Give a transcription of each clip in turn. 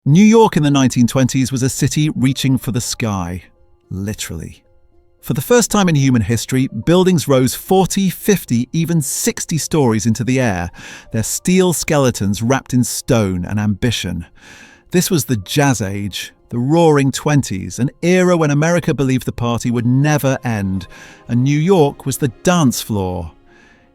New York in the 1920s was a city reaching for the sky, literally. For the first time in human history, buildings rose 40, 50, even 60 stories into the air, their steel skeletons wrapped in stone and ambition. This was the Jazz Age, the Roaring Twenties, an era when America believed the party would never end, and New York was the dance floor.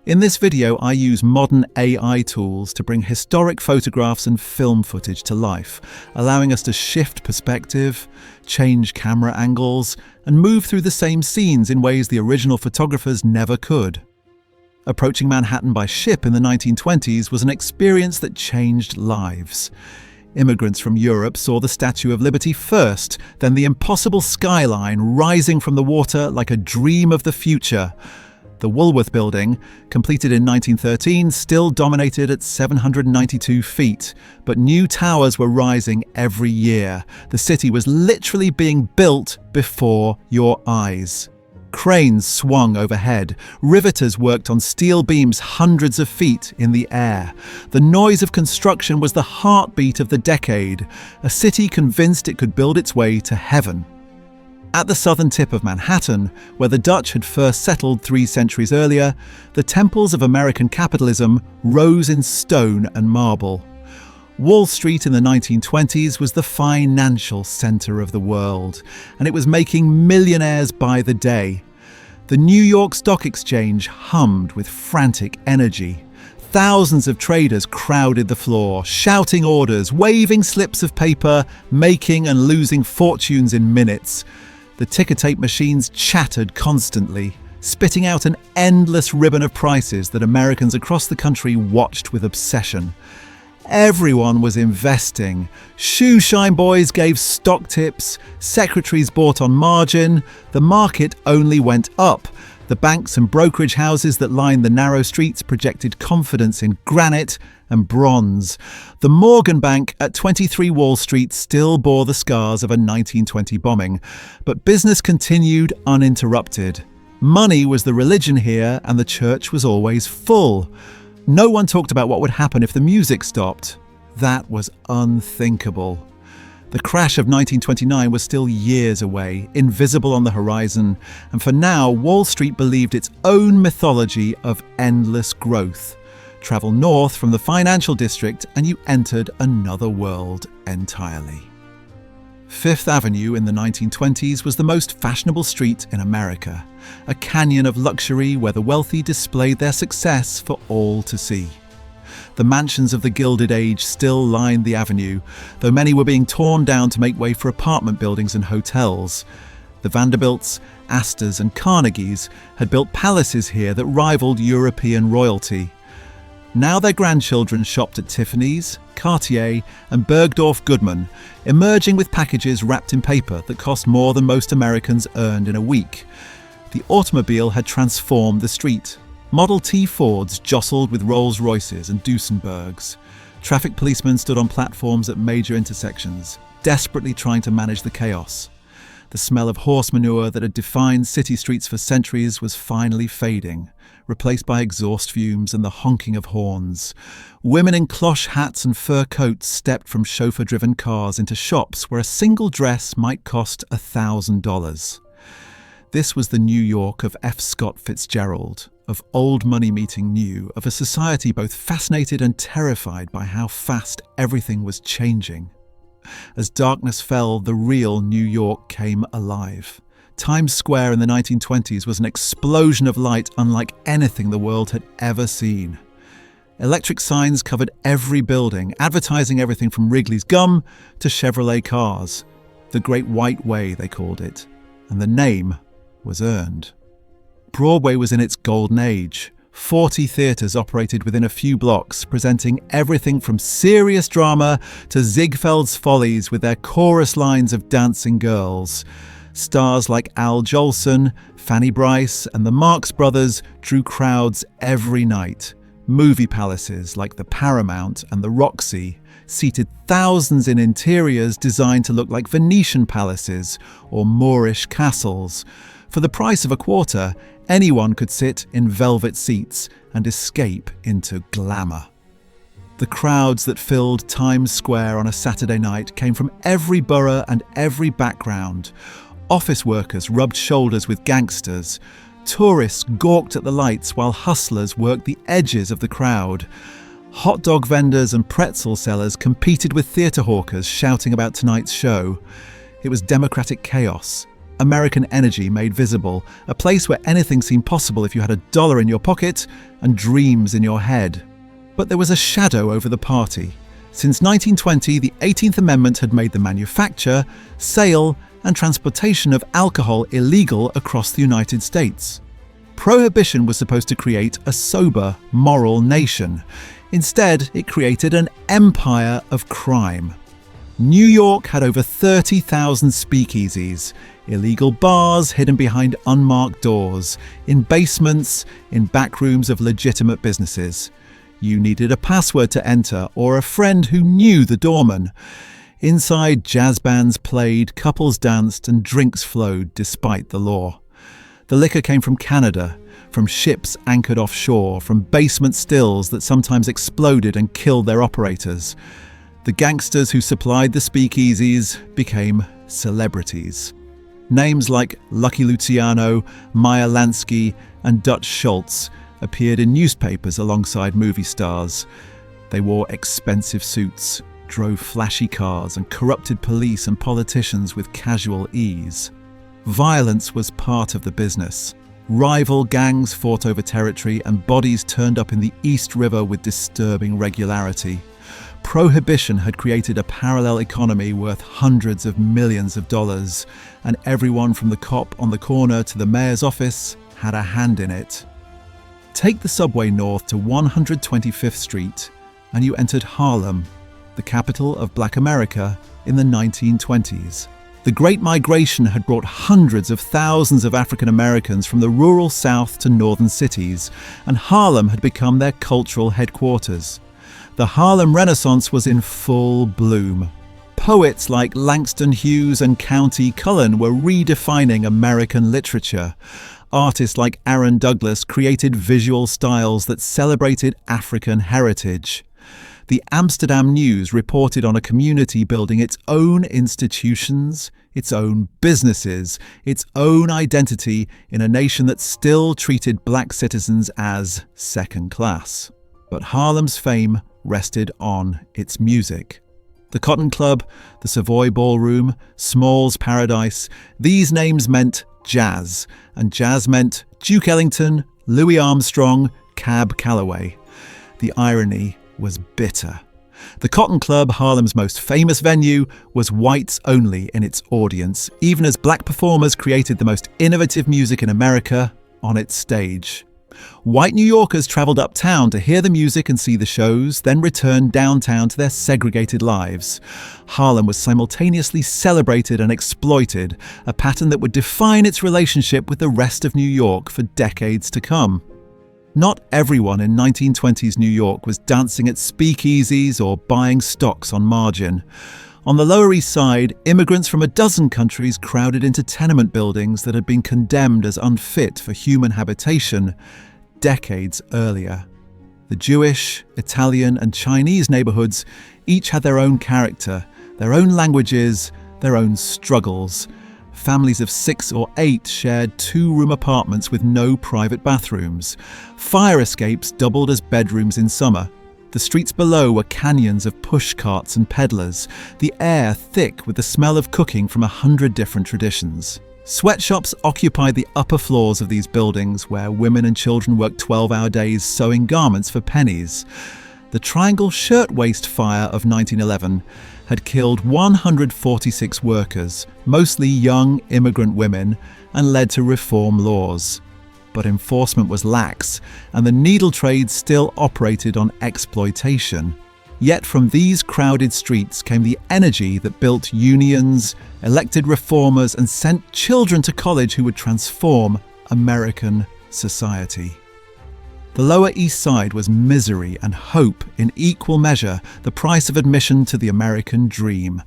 In this video, I use modern AI tools to bring historic photographs and film footage to life, allowing us to shift perspective, change camera angles, and move through the same scenes in ways the original photographers never could. Approaching Manhattan by ship in the 1920s was an experience that changed lives. Immigrants from Europe saw the Statue of Liberty first, then the impossible skyline rising from the water like a dream of the future. The Woolworth Building, completed in 1913, still dominated at 792 feet, but new towers were rising every year. The city was literally being built before your eyes. Cranes swung overhead. Riveters worked on steel beams hundreds of feet in the air. The noise of construction was the heartbeat of the decade, a city convinced it could build its way to heaven. At the southern tip of Manhattan, where the Dutch had first settled 3 centuries earlier, the temples of American capitalism rose in stone and marble. Wall Street in the 1920s was the financial center of the world, and it was making millionaires by the day. The New York Stock Exchange hummed with frantic energy. Thousands of traders crowded the floor, shouting orders, waving slips of paper, making and losing fortunes in minutes. The ticker tape machines chattered constantly, spitting out an endless ribbon of prices that Americans across the country watched with obsession. Everyone was investing. Shoe shine boys gave stock tips, secretaries bought on margin. The market only went up. The banks and brokerage houses that lined the narrow streets projected confidence in granite and bronze. The Morgan Bank at 23 Wall Street still bore the scars of a 1920 bombing, but business continued uninterrupted. Money was the religion here, and the church was always full. No one talked about what would happen if the music stopped. That was unthinkable. The crash of 1929 was still years away, invisible on the horizon, and for now, Wall Street believed its own mythology of endless growth. Travel north from the financial district and you entered another world entirely. Fifth Avenue in the 1920s was the most fashionable street in America, a canyon of luxury where the wealthy displayed their success for all to see. The mansions of the Gilded Age still lined the avenue, though many were being torn down to make way for apartment buildings and hotels. The Vanderbilts, Astors and Carnegies had built palaces here that rivaled European royalty. Now their grandchildren shopped at Tiffany's, Cartier and Bergdorf Goodman, emerging with packages wrapped in paper that cost more than most Americans earned in a week. The automobile had transformed the street. Model T Fords jostled with Rolls Royces and Duesenbergs. Traffic policemen stood on platforms at major intersections, desperately trying to manage the chaos. The smell of horse manure that had defined city streets for centuries was finally fading, replaced by exhaust fumes and the honking of horns. Women in cloche hats and fur coats stepped from chauffeur-driven cars into shops where a single dress might cost $1,000. This was the New York of F. Scott Fitzgerald, of old money meeting new, of a society both fascinated and terrified by how fast everything was changing. As darkness fell, the real New York came alive. Times Square in the 1920s was an explosion of light unlike anything the world had ever seen. Electric signs covered every building, advertising everything from Wrigley's gum to Chevrolet cars. The Great White Way, they called it, and the name was earned. Broadway was in its golden age. 40 theatres operated within a few blocks, presenting everything from serious drama to Ziegfeld's Follies with their chorus lines of dancing girls. Stars like Al Jolson, Fanny Brice, and the Marx Brothers drew crowds every night. Movie palaces like the Paramount and the Roxy seated thousands in interiors designed to look like Venetian palaces or Moorish castles. For the price of a quarter, anyone could sit in velvet seats and escape into glamour. The crowds that filled Times Square on a Saturday night came from every borough and every background. Office workers rubbed shoulders with gangsters. Tourists gawked at the lights while hustlers worked the edges of the crowd. Hot dog vendors and pretzel sellers competed with theatre hawkers shouting about tonight's show. It was democratic chaos, American energy made visible, a place where anything seemed possible if you had $1 in your pocket and dreams in your head. But there was a shadow over the party. Since 1920, the 18th Amendment had made the manufacture, sale, and transportation of alcohol illegal across the United States. Prohibition was supposed to create a sober, moral nation. Instead, it created an empire of crime. New York had over 30,000 speakeasies, illegal bars hidden behind unmarked doors, in basements, in back rooms of legitimate businesses. You needed a password to enter or a friend who knew the doorman. Inside, jazz bands played, couples danced, and drinks flowed despite the law. The liquor came from Canada, from ships anchored offshore, from basement stills that sometimes exploded and killed their operators. The gangsters who supplied the speakeasies became celebrities. Names like Lucky Luciano, Meyer Lansky, and Dutch Schultz appeared in newspapers alongside movie stars. They wore expensive suits, drove flashy cars, and corrupted police and politicians with casual ease. Violence was part of the business. Rival gangs fought over territory, and bodies turned up in the East River with disturbing regularity. Prohibition had created a parallel economy worth hundreds of millions of dollars, and everyone from the cop on the corner to the mayor's office had a hand in it. Take the subway north to 125th Street, and you entered Harlem, the capital of Black America in the 1920s. The Great Migration had brought hundreds of thousands of African Americans from the rural South to northern cities, and Harlem had become their cultural headquarters. The Harlem Renaissance was in full bloom. Poets like Langston Hughes and Countee Cullen were redefining American literature. Artists like Aaron Douglas created visual styles that celebrated African heritage. The Amsterdam News reported on a community building its own institutions, its own businesses, its own identity in a nation that still treated black citizens as second class. But Harlem's fame rested on its music. The Cotton Club, the Savoy Ballroom, Small's Paradise, these names meant jazz, and jazz meant Duke Ellington, Louis Armstrong, Cab Calloway. The irony was bitter. The Cotton Club, Harlem's most famous venue, was whites only in its audience, even as black performers created the most innovative music in America on its stage. White New Yorkers travelled uptown to hear the music and see the shows, then returned downtown to their segregated lives. Harlem was simultaneously celebrated and exploited, a pattern that would define its relationship with the rest of New York for decades to come. Not everyone in 1920s New York was dancing at speakeasies or buying stocks on margin. On the Lower East Side, immigrants from a dozen countries crowded into tenement buildings that had been condemned as unfit for human habitation decades earlier. The Jewish, Italian, and Chinese neighborhoods each had their own character, their own languages, their own struggles. Families of 6 or 8 shared 2-room apartments with no private bathrooms. Fire escapes doubled as bedrooms in summer. The streets below were canyons of push carts and peddlers, the air thick with the smell of cooking from 100 different traditions. Sweatshops occupied the upper floors of these buildings, where women and children worked 12-hour days sewing garments for pennies. The Triangle Shirtwaist Fire of 1911 had killed 146 workers, mostly young immigrant women, and led to reform laws. But enforcement was lax, and the needle trade still operated on exploitation. Yet from these crowded streets came the energy that built unions, elected reformers, and sent children to college who would transform American society. The Lower East Side was misery and hope in equal measure, the price of admission to the American dream.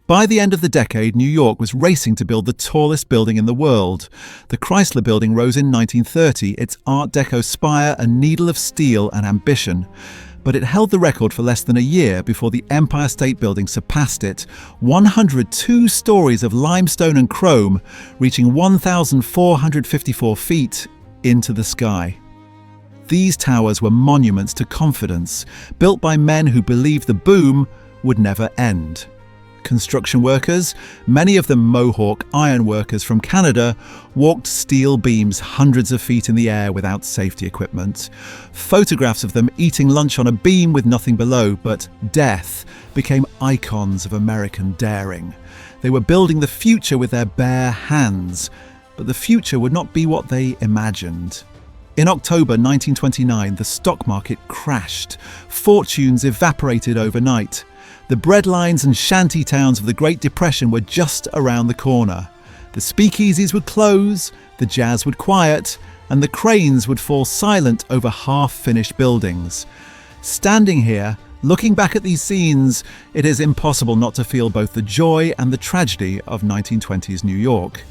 By the end of the decade, New York was racing to build the tallest building in the world. The Chrysler Building rose in 1930, its Art Deco spire a needle of steel and ambition. But it held the record for less than a year before the Empire State Building surpassed it, 102 stories of limestone and chrome, reaching 1,454 feet into the sky. These towers were monuments to confidence, built by men who believed the boom would never end. Construction workers, many of them Mohawk iron workers from Canada, walked steel beams hundreds of feet in the air without safety equipment. Photographs of them eating lunch on a beam with nothing below but death became icons of American daring. They were building the future with their bare hands, but the future would not be what they imagined. In October 1929, the stock market crashed. Fortunes evaporated overnight. The breadlines and shanty towns of the Great Depression were just around the corner. The speakeasies would close, the jazz would quiet, and the cranes would fall silent over half-finished buildings. Standing here, looking back at these scenes, it is impossible not to feel both the joy and the tragedy of 1920s New York.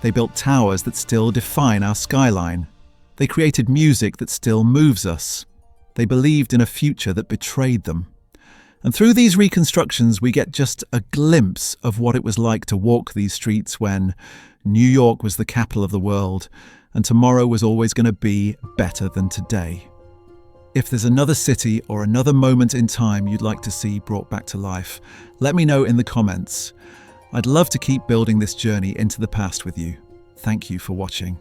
They built towers that still define our skyline. They created music that still moves us. They believed in a future that betrayed them. And through these reconstructions, we get just a glimpse of what it was like to walk these streets when New York was the capital of the world and tomorrow was always going to be better than today. If there's another city or another moment in time you'd like to see brought back to life, let me know in the comments. I'd love to keep building this journey into the past with you. Thank you for watching.